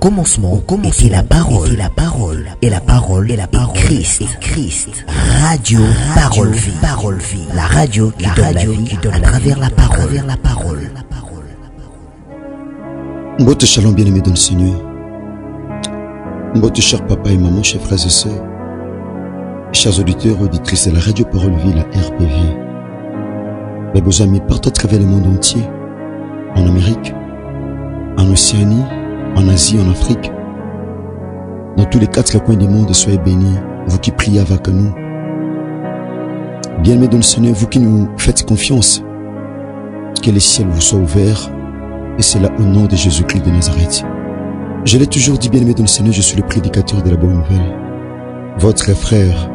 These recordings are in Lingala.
commencement était la parole, et la parole est Christ. Radio Parole Vie, la radio qui donne la vie à travers la parole. Mbote shalom bien-aimés dans le Seigneur. Mbote chers papa et maman, chers frères et sœurs, chers auditeurs, auditrices de la radio Parole Vie, la RPV. Mes beaux amis, partout à travers le monde entier, en Amérique, en Océanie, en Asie, en Afrique, dans tous les 4 coins du monde, soyez bénis, vous qui priez avec nous. Bien-aimés dans le Seigneur, vous qui nous faites confiance, que les ciels vous soient ouverts, et c'est là au nom de Jésus-Christ de Nazareth. Je l'ai toujours dit, bien-aimés dans le Seigneur, je suis le prédicateur de la bonne nouvelle. Votre frère,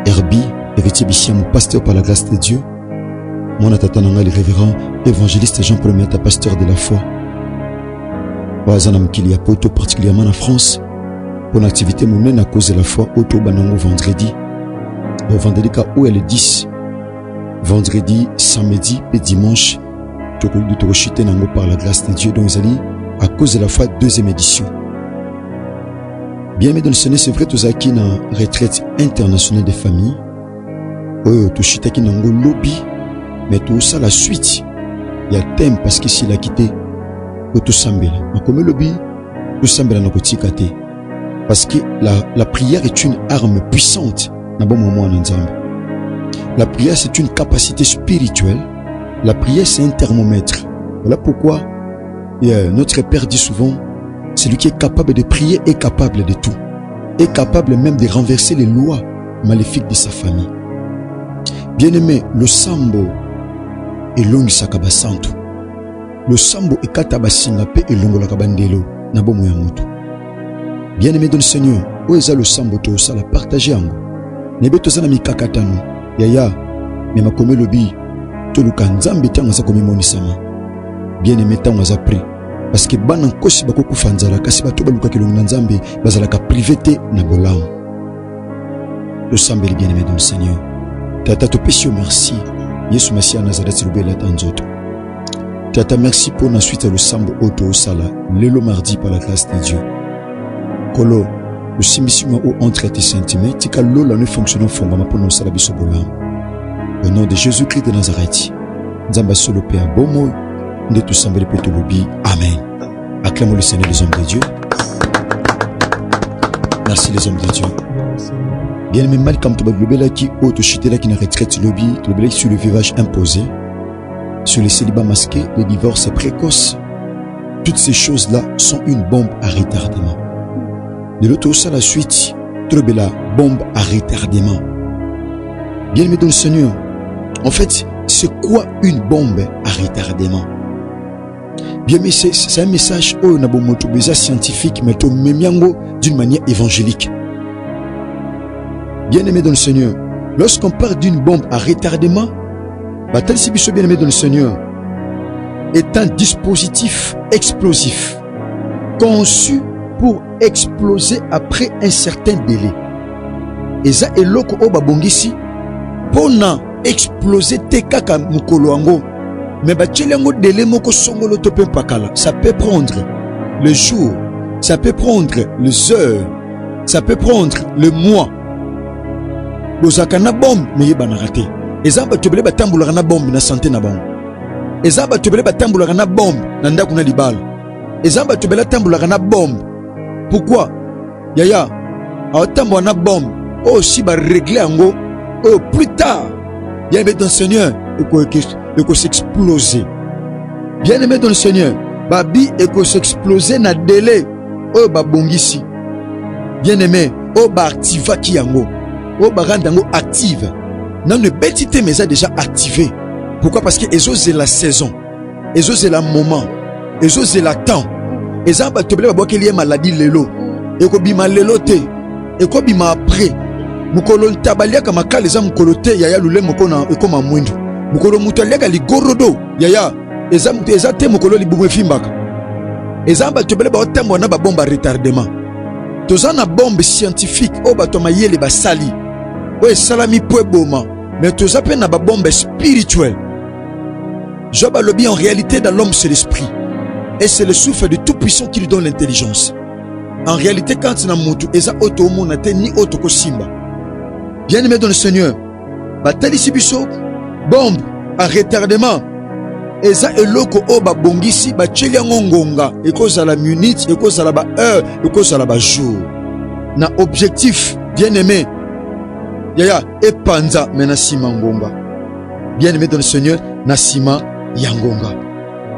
Herbie, héritier Bissiam, pasteur par la grâce de Dieu, mon atatananga, le révérend évangéliste Jean-Paul Miata, pasteur de la foi. Bazanam Kilia Poto, particulièrement en France, pour une activité monnaie à cause de la foi, auto banango vendredi. Vendredi, où est le 10, vendredi, samedi et dimanche, par la grâce de Dieu, donc ils allaient à cause de la foi, 2e édition. Bien, mais dans le Seigneur, c'est vrai, tous qui une retraite internationale des familles, tout chita qui n'a un lobby, mais tout ça, la suite, il y a thème parce que s'il a quitté, tout semble. Mais comme le lobby, tout semble à notre côté. Parce que la prière est une arme puissante. La prière, c'est une capacité spirituelle. La prière, c'est un thermomètre. Voilà pourquoi notre Père dit souvent, celui qui est capable de prier est capable de tout. Est capable même de renverser les lois maléfiques de sa famille. Bien-aimé, le sambo est long sakaba santo. Le sambo est katabasingape et longo lakabandelo nabo moyamutu. Bien-aimé dans le Seigneur, où est le sambo to ça la partager ango. Nebe to sana mikakatano. Yaya, mais ma comme lobi to lukanzambe tango za komi monisama. Bien-aimé tango za pri parce que banan kosi bako kufanzala kasi bato baluka kilonga nzambe bazala ka privété na bolam. Le sambo est bien-aimé dans le Seigneur. Tata to pesio merci. Yesu Masia Nazareth lubela tanzoto. Tata merci pour la suite le sambo auto sala lelo mardi par la grâce de Dieu. Kolo le simisima ou entre tes sentiments tika lola ne fonctionnant fondama pour nos salabiso bolam. Au nom de Jésus-Christ de Nazareth. Nzamba solo pe abomo de tout semble peto lobi. Amen. Acclamons le Seigneur les hommes de Dieu. Merci les hommes de Dieu. Bien aimé mal comme tu vas globela qui auto chitela qui n'a retraite lobby, tu le sur le vivage imposé, sur les célibats masqués, les divorces précoces. Toutes ces choses-là sont une bombe à retardement. De l'autre ça la suite, la bombe à retardement. Bien aimé dans le Seigneur, en fait, c'est quoi une bombe à retardement? Bien aimé, c'est un message scientifique, mais d'une manière évangélique. Bien aimé dans le Seigneur, lorsqu'on parle d'une bombe à retardement, tel si bien aimé dans le Seigneur est un dispositif explosif conçu pour exploser après un certain délai. Et ça est loko oba bongisi pour exploser te kaka mukolo ango, mais bachelengo délai moko songolo tope pakala. Ça peut prendre le jour, ça peut prendre les heures, ça peut prendre le mois. Bozaka na bombe mais yeba na raté. Ezaba tobele batambula na bombe na santé na bango. Ezaba tobele batambula na bombe na ndaku na libala. Ezaba tobele tambula na bombe. Pourquoi? Yaya, atambo na bombe. Oh si ba régler ango, oh plus tard. Bien aimé dans le Seigneur, et qu'on s'exploser. Bien aimé dans le Seigneur, babi et qu'on s'exploser na délai. Oh ba bongisi. Bien aimé, oh ba activa ki ango. Oh barandango active. Non le betité mais a déjà activé. Pourquoi? Parce que ezo c'est la saison. Ezo c'est le moment. Ezo c'est le temps. Ezo ba tobele ba boke lié maladie lelo. Eko bima lelo te. Eko bima après. Mukolo tabalia kama kale za mukolo te yaya lule mukona eko ma mwindu. Mukolo mutalia ligorodo yaya. Eza te mukolo libumwe fimbaka. Ezo ba tobele ba otambo na ba bomba retardement. Tozana bombe scientifique o batoma yele basali. Ouais, salami poeboma, mais tous appellent na bombe spirituelle. Job a en réalité dans l'homme c'est l'esprit. Et c'est le souffle de tout puissant qui lui donne l'intelligence. En réalité, quand tu as moto, eza auto monate ni auto ko simba. Bien aimé dans le Seigneur, batali sibiso bombe à retardement. Eza eloko o ba bongisi ba tchelia ngonga ekoza la minute, ekoza la ba heure, ekoza la ba jour. Na objectif, bien aimé. Yaya epanza mena sima ngonga. Bien aimé dans le Seigneur, na sima yangonga.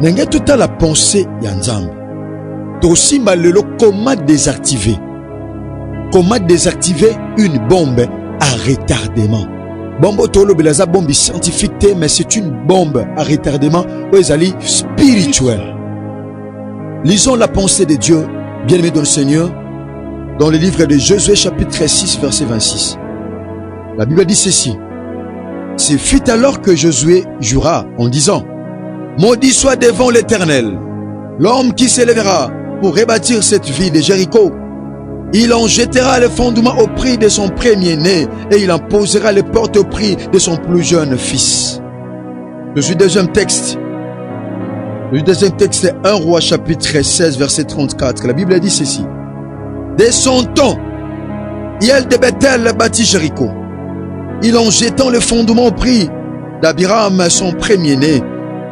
Nenge toute la pensée ya Nzambe. Tosimba lelo comment désactiver. Comment désactiver une bombe à retardement. Bombe tolo belaza bombe scientifique mais c'est une bombe à retardement oezali spirituel. Lisons la pensée de Dieu, bien-aimé dans le Seigneur, dans le livre de Josué chapitre 6 verset 26. La Bible dit ceci. C'est fut alors que Josué jura en disant: maudit soit devant l'Éternel l'homme qui s'élèvera pour rebâtir cette ville de Jéricho. Il en jettera les fondements au prix de son premier-né et il en posera les portes au prix de son plus jeune fils. Le deuxième texte, 1 Roi chapitre 16 verset 34. La Bible dit ceci. Dès son temps, Hiel de Bethel bâtit Jéricho. Il en jetant les fondements au prix d'Abiram son premier-né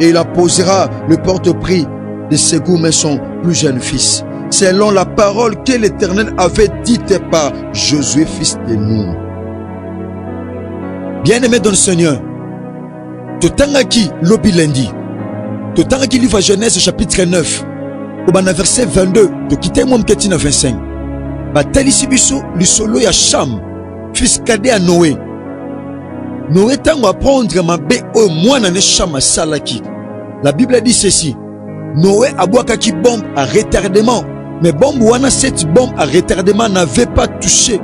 et il en posera le porte au prix de Ségoum son plus jeune fils, selon la parole que l'Éternel avait dite par Josué fils de Nun. Bien-aimé dans le Seigneur, totangaki lobi lundi, totangaki livre Genèse chapitre 9, au verset 22, to quitter mon petit 25. Batali sibiso lisolo ya Cham, fils cadet à Noé. Noé tango apprendre ma bé au mwana ne Cham salaki. La Bible dit ceci. Noé abouakaki bombe à retardement. Mais bombe wana cette bombe à retardement n'avait pas touché.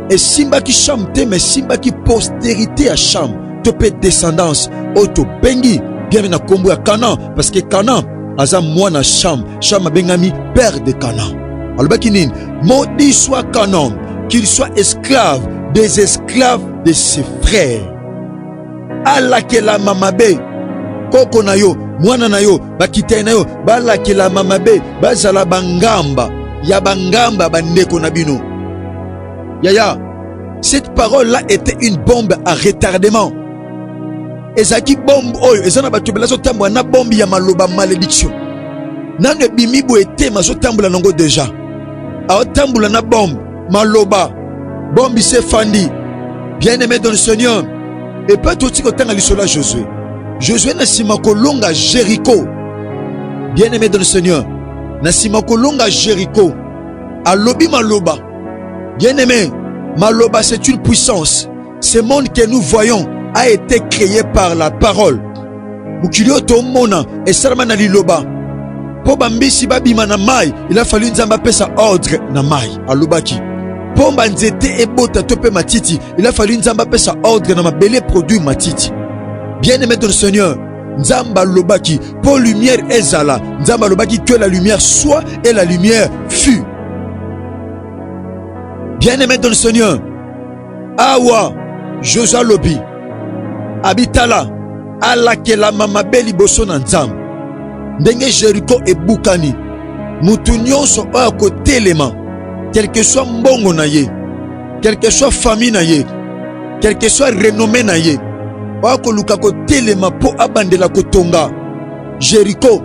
Et simba ki Cham te, mais simba ki postérité à Cham. Topé descendance. Oto bengi. Bienvenue na kombo ya Canaan. Parce que Canaan, aza mwana Cham. Cham a bengami père de Canaan. Alors nin, maudit soit Canaan, qu'il soit esclave des esclaves de ses frères. Alakela mamabe. Koko na yo, mwana na yo, bakite na yo, balakela mamabe, bazala bangamba, ya bangamba bandeko na bino. Yaya, cette parole-là était une bombe à retardement. Ezaki bombe oyo, ezana batubela so tambwa na bombe ya maloba malédiction. Nane bimi bo ete maso tambula nango déjà. A tambula na bombe, maloba, bombe se fandi. Bien-aimé dans le Seigneur, et pas tout ce que tanga lisola Josué. Josué nasima kolonga Jéricho. Bien-aimé dans le Seigneur, nasima kolonga Jéricho. Alobi maloba. Bien-aimé, maloba c'est une puissance. Ce monde que nous voyons a été créé par la parole. Mukilio to mona et sarmana liloba. Po bambisi babima na mai, il a fallu nzamba pesa ordre na mai. Alobaki. Po banzete ebota tope matiti, il a fallu nzamba pesa ordre na mabele produit matiti. Bien-aimé dans le Seigneur, Nzamba lobaki, pour lumière ezala, Nzamba lobaki que la lumière soit et la lumière fut. Bien-aimé dans le Seigneur, Awa, Josa lobi, Abitala, Alakela mamabeli boso na Nzamba, Ndenge Jéricho et Bukani, Moutounion sont à côté les mains, quel que soit mbongo na ye, quel que soit famille na ye, quel que soit renommé na ye, Wako lukako telema po abandela kotonga Jéricho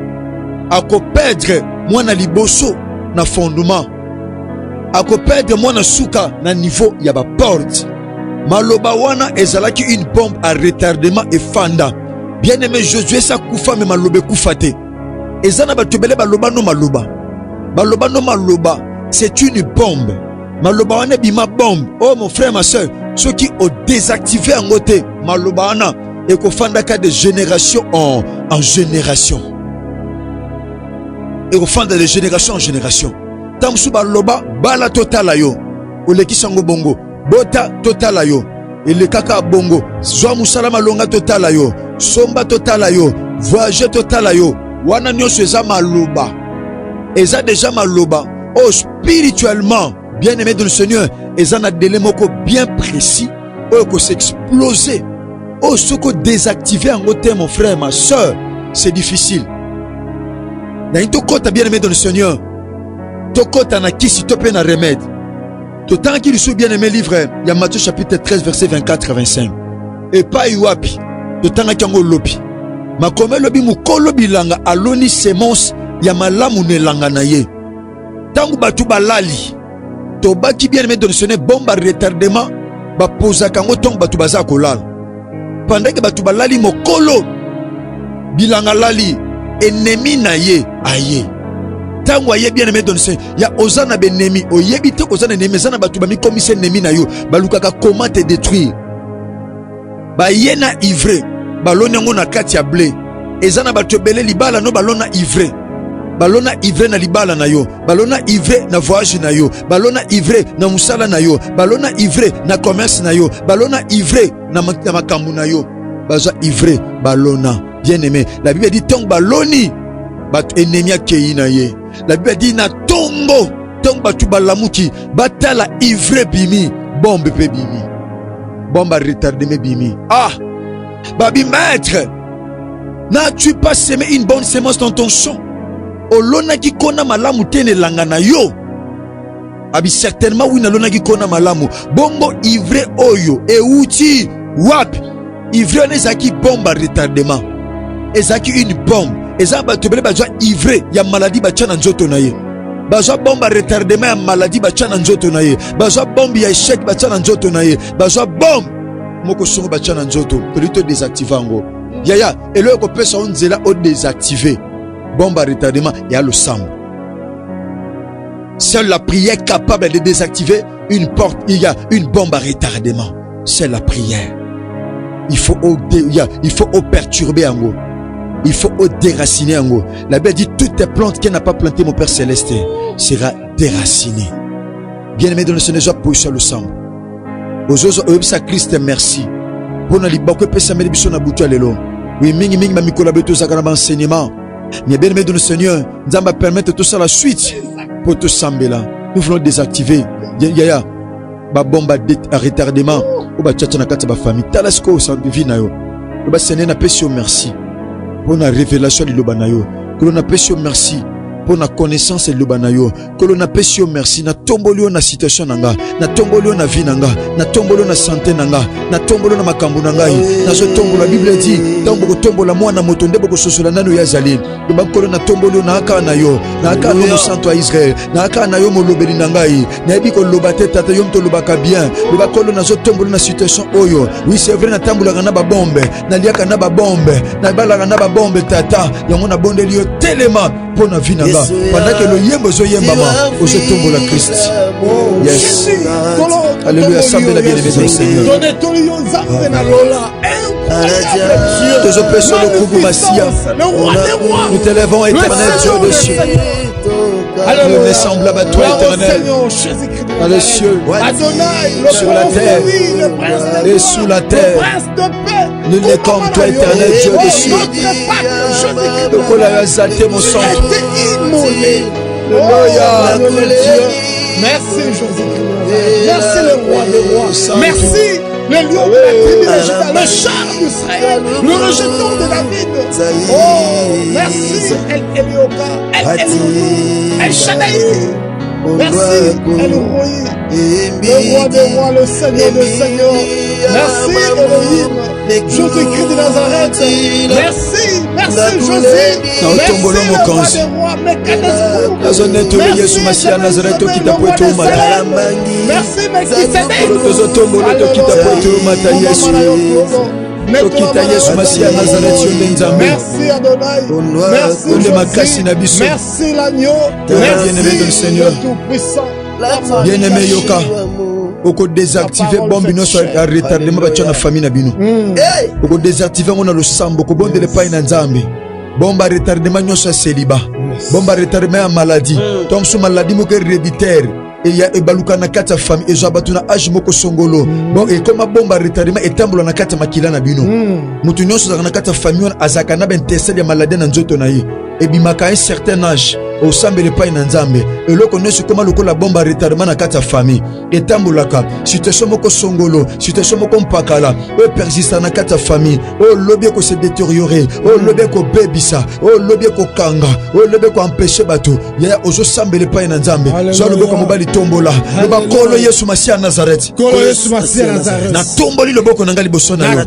ako perdre mwana liboso na fondement, ako perdre mwana suka na niveau ya ba porte. Maloba wana ezalaki une bombe à retardement et fanda. Bien-aimé Josué sa kufa me malobe kufate. Ezana batubele baloba no maloba. Baloba no maloba, c'est une bombe. Maloba wana bima bombe. Oh mon frère ma soeur, ceux qui ont désactivé en côté malobana et qu'on fandaka de génération en génération. Et qu'on fanda de génération en génération. Tamsu baloba bala totala yo. Oleki sango bongo bota totala yo. Et le kaka bongo zwa musalama longa totala yo. Somba totala yo. Voyager totala yo. Wana nyonso eza maloba. Eza déjà maloba. Oh spirituellement. Bien-aimé dans le Seigneur, ils ont un délai bien précis où il s'exploser. Oh, ce qu'on désactiver en côté, mon frère, ma soeur, c'est difficile. Bien-aimé dans le Seigneur, tokota na kisi to pe na remède. Totan qui lui bien aimé livre il y a Matthieu chapitre 13 verset 24-25. Et pas yuapi totan qui ngo lobi makome lobi mukolo bilanga aloni semence ya malamu ne langa na ye tangu batu balali to baki bien aimé donner bomba retardement ba posa kango tong batu baza kolala pendant que batu balali mokolo bilanga lali ennemi na ye aye tango aye bien aimé donner ya ozana benemi oyebi te kozana ennemi zana batu ba mi commise ennemi na yo balukaka comment te détruire ba yena ivre balona ngo na kati ya blé ezana batu belé libala no balona ivre balona ivre na libala na yo balona ivre na voyage na yo balona ivre na musala na yo balona ivre na commerce na yo balona ivre na makambu na yo baza ivre balona bien aimé la Bible dit tong baloni bat ennemi akei na ye la Bible dit na tongo tong batu balamuki batala ivre bimi bombe pe bimi bomba retardé me bimi ah babi maître n'as-tu pas semé une bonne semence dans ton champ olona ki kona malamu tene langa na yo abi certainement oui na lona ki kona malamu bongo ivre oyo e uti wap ivre nezaki bomba retardement ezaki une bombe ezaba tobele bazwa ivre ya maladie bachana nzoto na ye bazwa bomba retardement ya maladie bachana nzoto na ye bazwa bombe ya échec bachana nzoto na ye bazwa bombe moko songo bachana nzoto to désactiver ngo yaya elo ko pesa onzela o désactiver bombe à retardement et à le sang. Seule la prière capable de désactiver une porte, il y a une bombe à retardement. C'est la prière. Il faut perturber en haut. Il faut déraciner en haut. La Bible dit toutes les plantes qu'elle n'a pas plantées, mon Père Céleste, sera déracinée. Bien-aimé dans le Seigneur, soit position le sang. Aux autres, ça Christ, merci. Pour nous, beaucoup de personnes qui sont à bout de l'élo. Oui, mingi ma micolabeto zakana enseignement. Mais bien aimé dans le Seigneur, nous allons permettre tout ça la suite pour te sembler là. Nous voulons désactiver. Yaya, ba bomba à retardement. Ou ba tchatcha na kati ba famille. Talasko sans vie na yo. Le ba Seigneur na pesi merci pour la révélation de l'obanayo. Que l'on a pesi merci pour la connaissance de l'obanayo. Que l'on a pesi merci na tombolio na situation nanga, na tombolio na vie nanga, na tombolio na santé nanga, na tombolio na makambu nanga. Na zo tombo la Bible dit, tombo tombo la mwana motonde boko sosola nano yazali. Le bakolo na tombolio na aka na yo, na aka no santo a Israël, na aka na yo molobeli nangai. Na ebi ko lobate tata yom to lobaka bien. Le bakolo na zo tombolio na situation oyo. Oui c'est vrai na tambola na ba bombe, na liaka na ba bombe, na bala na ba bombe tata. Yango na bondeli yo telema pour na vie nanga. Pendant que le yembo zo yembama, o zo tombola Christ. Yes. Alléluia, semble la bien-aimée du Seigneur. Nous t'élèvons, éternel Dieu de cieux. Nous les semblable à toi, éternel. Dans les cieux, sur la terre et sous la terre. Nous les comme toi, éternel Dieu de cieux. De quoi la exalté mon sang. Alléluia. Merci Jésus-Christ. Merci le roi des rois. Merci le lion de la tribu de Juda, le char d'Israël, le rejeton de David. Oh, merci El Elioka, El Elioka, El Shaddai. Merci El Roi, le roi des rois, le Seigneur des seigneurs. Merci Elohim, Jésus-Christ de Nazareth. Merci, merci Jésus. Merci le roi des rois, Mécanisme. Merci merci Adonai, merci l'agneau, merci le Tout-Puissant. Bien-aimé Yoka, oko désactiver bombe nyonso ya retardement batya na famille na bino. Oko désactiver ngona le sambo ko bondele pa ina nzambe. Bomba retardement nyonso ya célibat. Bomba retardement ya maladie. Donc so maladie moko héréditaire. Et il y a ebaluka na kati ya famille et jabatu na âge moko songolo. Bon et comme bomba retardement etambola na kati ya makila na bino. Mutu nyonso za na kati ya famille azaka na ben tesel ya maladie na nzoto na ye. Et bimaka un certain âge osambela epai na nzambe eloko nyonso koma lokola bomba retardement na kati ya famille etambolaka situation moko songolo situation moko mpakala oyo persista na kati ya famille oyo lobi ekose détérioré oyo lobi ekobebisa oyo lobi ekokanga oyo lobi ekoempêche bato yaya ozosambela epai na nzambe zwa loboko mobali tombola loba kolo yesu masiya nazareth natomboli loboko na ngai liboso na yo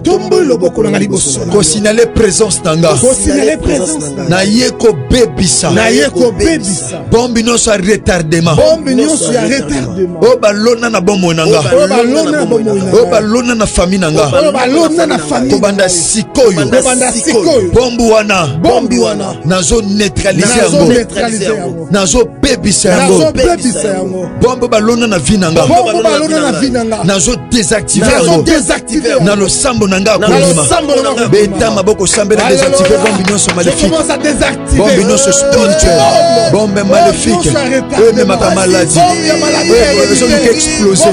kosignale présence na nga naye kobebisa bombi nyonso ya retardement oyo balona na bomoi na nga oyo balona na famille na nga kobanda sikoyo bombi wana nazo neutralize yango nazo bebisa yango bombi balona na vie na nga nazo désactiver yango na losambo na nga akolima beta maboko sambela désactiver bombi nyonso maléfique bombi nyonso spirituel bombe maléfique oyo ememaka maladie oyo ezomuka explose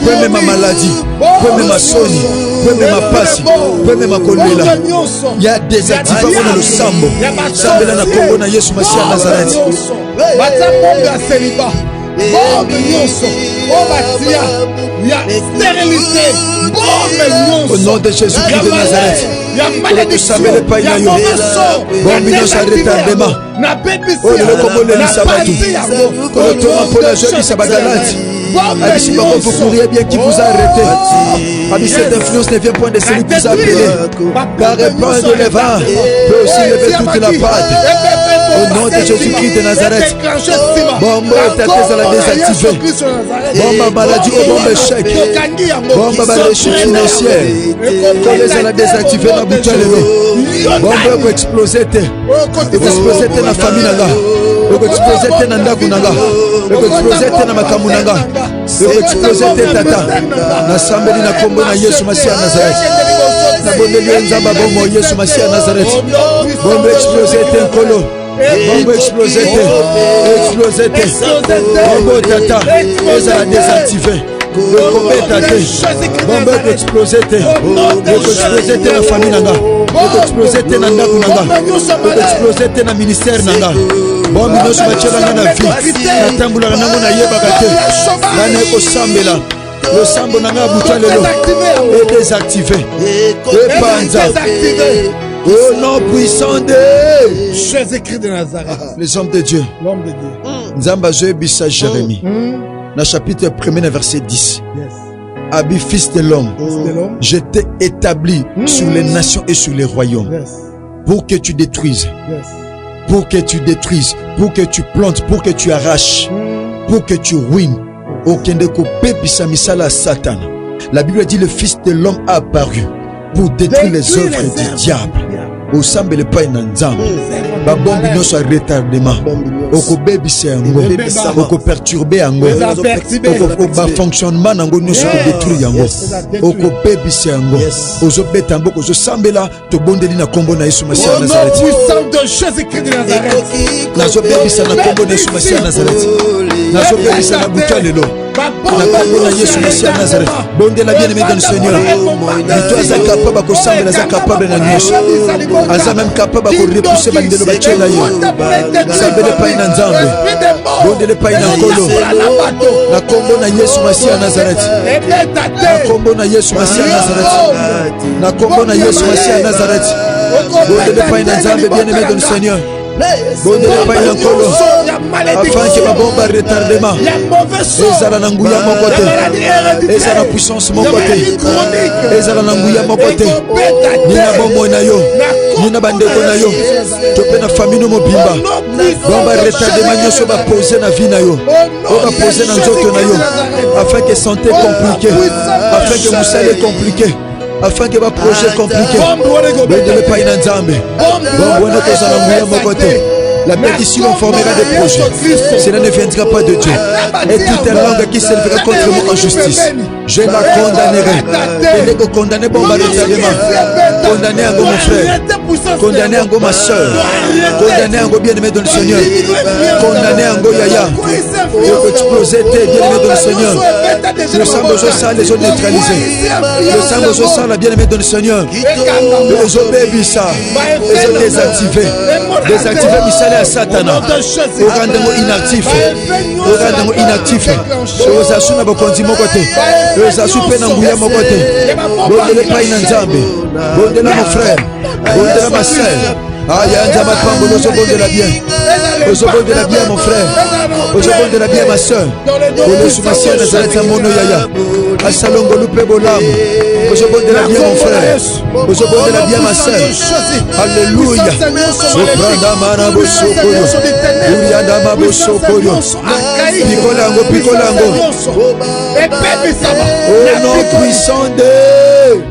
po emema maladie po emema soni po emema pasi po emema kolela ya désactive yango na losambo sambela na kombo na yesu masiya nazareth batia bombe ya seliba bombe nyonso oyo batia ya stérilité bombe nyonso au nom de Jésus-Christ de Nazareth tosambela epai na yo bombi nyonso ya retardement oyo lelo kobolelisa bato oyo toma mpona azobisa bagalati abisi bango vous courriez bien qui vous a arrêté abi cette influence ne vient point de celui qui vous a appelé car répandre les vents peut aussi lever toute la pâte au nom de Jésus-Christ de Nazareth bombo etate ezala désactivé bomba maladie o bomba échec bomba baréussite financière kolo ezala désactivé na butu ya lelo bombo ekoexplose te ekoexplose te na famille na nga ekoexplose te na ndako na nga ekoexplose te na makambo na nga ekoexplose te tata nasambeli na kombo na yesu masiya nazareth nabondeli yo nzambe bongo yesu masiya nazareth bombo explose te nkolo bombo explose te bombo tata ezala désactivé ekobeta te bombo ekoexplose te ekoexplose te na famille na nga ekoexplose te na ndako na nga ekoexplose te na ministère na nga bombi nyonso batielanga na vie natambolaka nango nayebaka te nga na ekosambela losambo na nga ya buta lelo edésactive epanza au nom puissant de Jésus-Christ de Nazareth, les hommes de Dieu. Nzamba zoyebisa Jérémie na chapitre 1er verset 10. Abi fils de l'homme, je t'ai établi sur les nations et sur les royaumes pour que tu détruises, pour que tu détruises, pour que tu plantes, pour que tu arraches, pour que tu ruines. Okende ko bebisa misala Satan. La Bible dit le fils de l'homme a apparu pour détruire les œuvres du diable. Osambele pa na nzambe babombi nyonso ya retardement okobebisa yango okoperturbe yango bafonctionnement nango nyonso kodétruire yango okobebisa yango ozobeta mboko ozosambela tobondeli na kombo na yesu masiya nazareth nazobebisa na kombo na yesu masiya nazareth nazobebisa na buta lelo na kombo na yesu masiya nazareth bondela bien-aimé dans le Seigneur lito aza capable akosambela aza capable na nyonso aza même capable akorepousser bandelo batie na yo sambela epai na nzambe bondela epai na nkolo na kombo na yesu masiya nazareth na kombo na yesu masiya nazareth na kombo na yesu masiya nazareth bondela epai na nzambe bien-aimé dans le Seigneur bondela epai na nkolo afin que babomba retardement ezala na nguya moko te ezala na puissance moko te ezala na nguya moko te nina bomoi na yo nina bandeko na yo to mpe na famille no mobimba bomba retardement nyonso bapose na vie na yo oyo bapose na nzoto na yo afin que santé compliqué afin que mosala compliqué afin que ba projet compliqué bondele epai na nzambe bombo wana kozala nguya moko te. La médecine formera des projets. Cela ne viendra pas de Dieu. Et toute langue qui s'élèvera contre moi en justice, je la condamnerai. Elle est condamnée pour ma retardement. Condamnée à mon frère. Condamnée à ma soeur. Condamnée à bien-aimé dans le Seigneur. Condamnée à Yaya. Pour exploser tes bien-aimés dans le Seigneur. Le sang de Jossa les ont neutralisés. Le sang de Jossa la bien-aimé dans le Seigneur. Les ont bébisa. Les ont désactivés. Désactivés, Michel. misala ya satana okandango inactif okandango inactif ozasu na bokonzi moko te ozasu mpe na nguya moko te bondela epai na nzambe bondela mon frère bondela ma sœur aya nzambe apamboli ozobondela bien ozobondela bien mon frère ozobondela bien ma sœur olesu masi ya nazareti ya mono yaya asalongolu mpe bolamu ozobondela bien mon frère ozobondela bien ma sœur alléluia soprandama bosokoyo uriandama bosokoyo pikolango pikolango au nom puissant de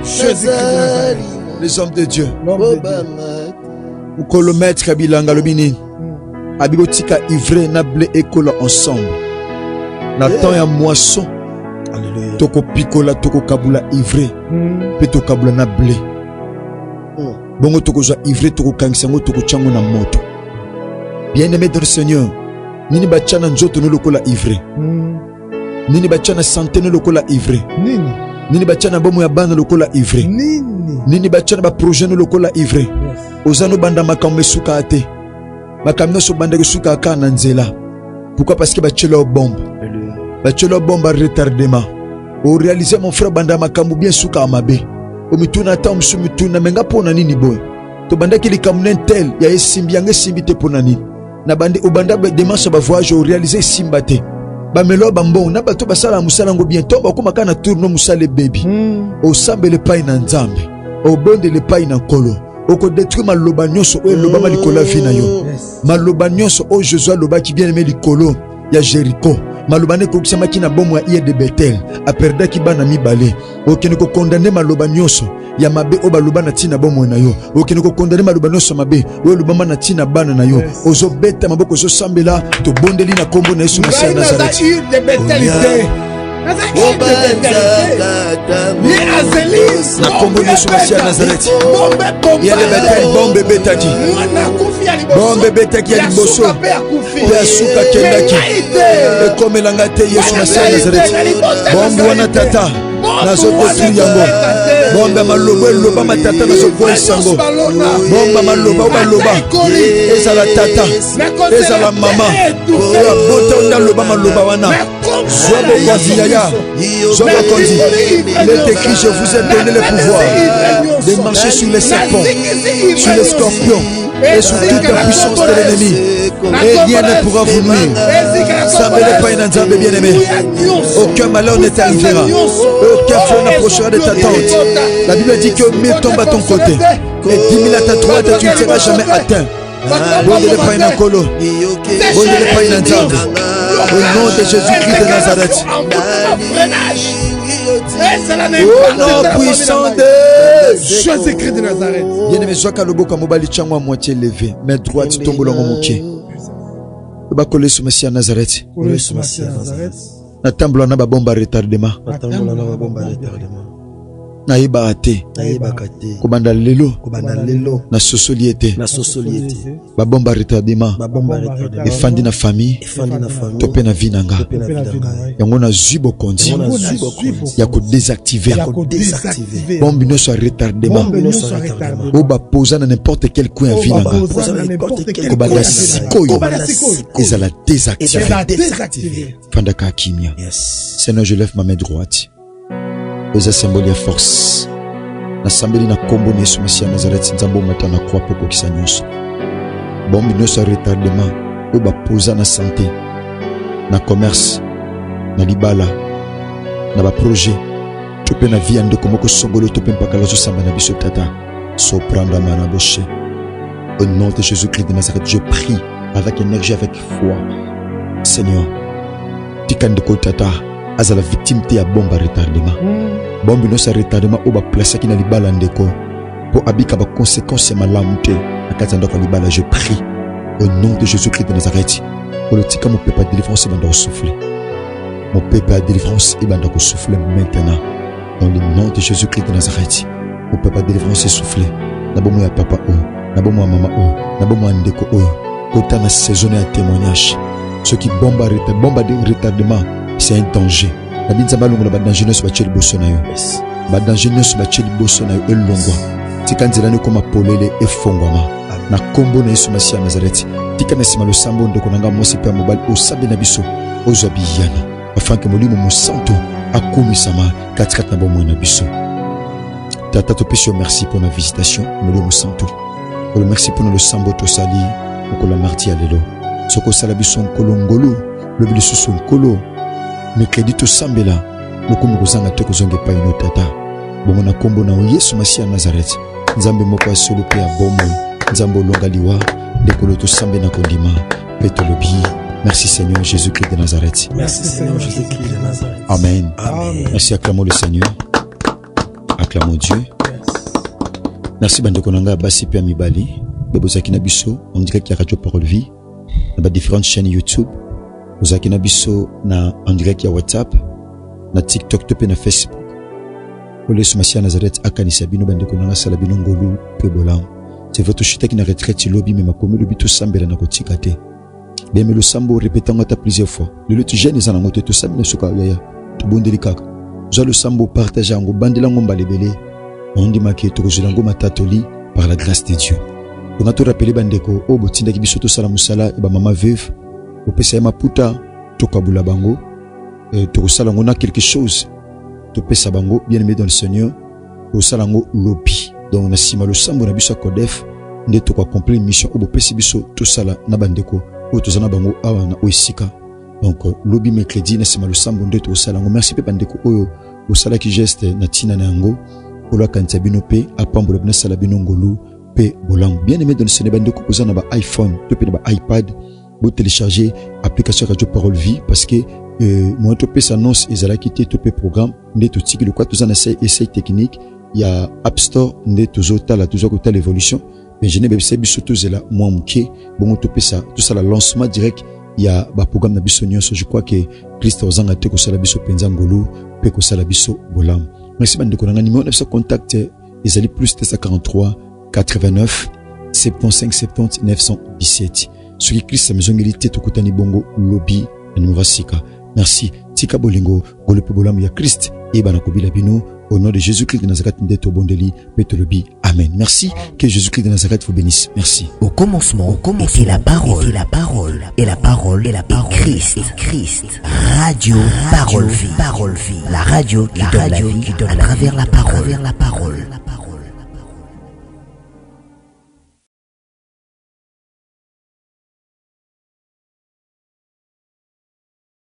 Jésus les hommes de Dieu ukolo maître bilanga lobini abibotika ivre na blé ekola ensemble na temps ya moisson toko pikola toko kabula ivre pe toko kabula na blé bongo toko za ivre toko kangisango toko chango na moto bien-aimé dans le Seigneur nini bachana nzoto no lokola ivre nini bachana santé no lokola ivre nini bachana bomo ya bana lokola ivre nini bachana ba projet no lokola ivre ozano banda makambo esuka ate makambo so banda esuka ka na nzela pourquoi parce que bachelo bombe retardement o réaliser mon frère banda makambo bien suka amabe o mituna ta msu mituna menga pona nini boy to banda kili kamnen tel ya esimbi yange simbi te pona nini na bande o banda ba démarche ba voyage o réaliser simba te ba melo ba mbon na bato basala musala ngo bientôt ba kuma kana tourno musale baby o sambele pai na nzambe o bonde le pai na kolo oko détruire maloba nyonso o loba ma likola vina yo maloba nyonso o Jésus loba ki bien aimé likolo ya Jéricho maloba ne ko kisama ki na bomo ya de Bethel a perda ki bana mibale o kene ko condamner maloba nyonso ya mabe o baloba na tina bomo na yo o kene ko condamner maloba nyonso mabe o loba na tina bana na yo ozo beta maboko zo sambela to bondeli na kombo na Yesu Masiya Nazareth na kombo na Yesu Masiya Nazareth ya de Bethel bombe betaki ya liboso pe asuka kendaki ekomelanga te Yesu Masiya Nazareth bombe wana tata nazokotu yango bombe maloba eloba matata nazokoya sango bombe maloba obaloba ezala tata ezala mama oyo bota ondaloba maloba wana Sois bokondi yaya, sois bokondi. Il est écrit, je vous ai donné le pouvoir de marcher sur les serpents, sur les scorpions et sur toute la puissance de l'ennemi. Et rien ne pourra vous nuire. Ça ne pas une ensemble bien aimé. Aucun malheur ne t'arrivera. Aucun feu n'approchera de ta tente. La Bible dit que 1000 tombent à ton côté et 10 000 à ta droite et tu ne seras jamais atteint. Bon de pas une colo, bon de pas une ensemble. Au nom de Jésus-Christ de Nazareth. Au nom puissant de Jésus-Christ de Nazareth. Bien-aimé, sois kaloboko mobali chango à moitié levé, main droite tombe dans mon moquet. Ba coller sur Messie à Nazareth. Na tamblo na ba bomba retardement. Na yeba ate kobanda lelo na sosoliete ba bomba retardement efandi na famille topé na vinanga yango na zubo kondi ya ko désactiver bombe no soit retardement o ba poser na n'importe quel coin à vinanga kobanda sikoyo ezala désactiver fandaka kimia. Seigneur, je lève ma main droite. Eza symbole ya force. Nasambeli na kombo na Yesu Masiya Nazareth nzambo mata na croix poko kisanyos. Bombi no sa retardement o ba posa na santé, na commerce, na libala, na ba projet. Topé na vie ando komoko songolo topé mpaka la zo samba na biso tata. So prendre mana boshe. Au nom de Jésus-Christ de Nazareth, je prie avec énergie, avec foi. Seigneur, tikande ko tata. Aza la victime te ya bomba retardement. Bombi no sa retardement o ba placer ki na libala ndeko. Po abika ba conséquences malamu te. Akata ndoko libala, je prie au nom de Jésus-Christ de Nazareth. Pour le tika mon peuple de délivrance et banda souffler. Mon peuple de délivrance et banda souffler maintenant. Dans le nom de Jésus-Christ de Nazareth. Mon peuple de délivrance et souffler. Nabomo ya papa o, nabomo ya mama o, nabomo ya ndeko o. Kota na saisonner un témoignage. Ceux qui bomba de retardement, c'est un danger. La binza balongo ba danger no ba cheli boso na yo. Ba danger no ba cheli boso na yo elongwa. Tikanzela ne koma polele efongwama. na kombo na Yesu Masia Nazareth. Tika na sima lo sambo ndeko nanga mosi pe mobile o sabe na biso ozo biyani afin que molimo mo santo akumisama katikati na bomo na biso. Tata to pesi merci pour la visitation molimo santo. Olo merci pour le sambo to sali ko la mardi alelo. Soko sala biso kolongolo le biso son kolo me crédit to sambela le kombo kozanga to kozonge pa ino tata. Bomo na kombo na Yesu Masia Nazareth. Nzambe moko asolo pe abomo nzambo longaliwa dekolo to sambe na kondima petolobi. Merci Seigneur Jésus-Christ de Nazareth. Merci Seigneur Jésus-Christ de Nazareth. Amen. Amen. Merci, acclamons le Seigneur. Acclamons Dieu. Yes. Merci bandeko nanga basi pe mibali bebozaki na biso en direct ya Radio Parole Vie na ba différentes chaînes YouTube. Bozaki na biso na en direct ya WhatsApp na TikTok to pe na Facebook. Ole Masia Nazareth akanisa bino bandeko nanga sala bino ngolu pe bolam. C'est votre chita qui na retraite lobby mais makomi lobi to sambela na kotika te. Bien mais le sambo répétant à plusieurs fois. Le tu gêne les anangote to samina suka yaya. To bondeli kaka. Zo le sambo partager ngo bandela ngomba lebele. On dit maké to zolango matatoli par la grâce de Dieu. On a tout rappelé bandeko o botinda ki biso to sala musala e ba mama veuve. O pesa maputa to kabula bango. To sala ngona quelque chose. To pesa bango bien aimé dans le Seigneur. O sala ngo lobi. Donc na sima le sambo na biso kodef nde to ko accomplir mission o pesa biso to sala na bandeko. Tozana bango awa na oisika. Donc lobby mercredi na sima lo sambo nde to sala ngo merci pe bandeko oyo o sala ki geste na tina na ngo ola kanta bino pe apambola bina sala bino ngolu pe bolang. Bien aimé dans le Seigneur bandeko kozana ba iPhone to pe na ba iPad bo télécharger application Radio Parole Vie parce que moi to pe s'annonce ezala kité to pe programme nde to tiki le quoi tozana essai technique ya App Store nde tozota la toujours côté l'évolution. Mais je n'ai pas vu surtout là moi mouké bon tout ça tout ça le lancement direct il y a ba programme na biso nyonso. Je crois que Christ ozanga te ko sala biso penza ngolo pe ko sala biso bolam. Merci bande ko numéro 900 contact ezali plus 743 89 75 70 917 ce qui Christ sa maison ngeli te to kutani bongo lobby na numéro sika. Merci tika bolingo golo pe bolam ya Christ et bana ko bila bino au nom de Jésus-Christ de Nazareth ndeto bondeli petolobi. Amen. Merci. Que Jésus-Christ de Nazareth vous bénisse. Merci. Au commencement était la parole, et la parole Christ. Radio Parole Vie. La radio qui donne la vie à travers la parole.